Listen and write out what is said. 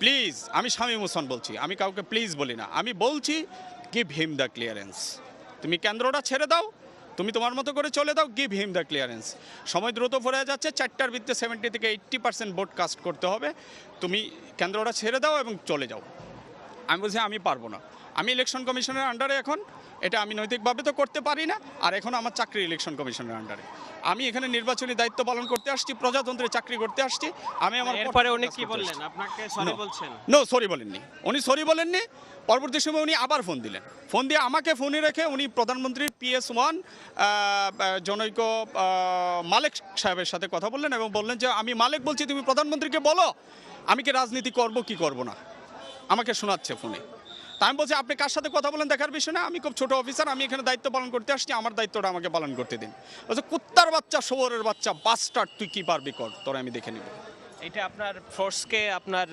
Please, আমি শামীম হোসেন বলছি, আমি কাউকে প্লিজ বলি না, আমি বলছি গিভ হিম দ্য ক্লিয়ারেন্স। তুমি কেন্দ্রটা ছেড়ে দাও, তুমি তোমার মতো করে চলে দাও, গিভ হিম দ্য ক্লিয়ারেন্স। সময় দ্রুত ফুরিয়ে যাচ্ছে, 4টার ভিত্তিতে 70 থেকে 80% ভোট কাস্ট করতে হবে। তুমি কেন্দ্রটা ছেড়ে দাও এবং চলে যাও। আমি বলছি আমি পারবো না, আমি ইলেকশন কমিশনের আন্ডারে এখন, এটা আমি নৈতিকভাবে তো করতে পারি না, আর এখন আমার চাকরি ইলেকশন কমিশনের আন্ডারে। আমি এখানে নির্বাচনী দায়িত্ব পালন করতে আসছি, প্রজাতন্ত্রের চাকরি করতে আসছি। আমি আমার এরপরে উনি কি বললেন? আপনাকে সরি বলছেন? নো, সরি বলেননি, উনি সরি বলেননি। পরবর্তী সময় উনি আবার ফোন দিলেন, ফোন দিয়ে আমাকে ফোনে রেখে উনি প্রধানমন্ত্রীর PS1 জনৈক মালেক সাহেবের সাথে কথা বললেন এবং বললেন যে আমি মালেক বলছি, তুমি প্রধানমন্ত্রীকে বলো আমি কি রাজনীতি করব কি করব না, আমাকে শোনাচ্ছে ফোনে। তা আমি বলছি আপনি কার সাথে কথা বলেন দেখার বিষয় না, আমি খুব ছোট অফিসার, আমি এখানে দায়িত্ব পালন করতে আসছি, আমার দায়িত্বটা আমাকে পালন করতে দিন। বলছে কুত্তার বাচ্চা, শোবরের বাচ্চা, বাস্টার্ড, তুই কি পারবি কর, তোরা আমি দেখে নিব। এটা আপনার ফোর্সকে আপনার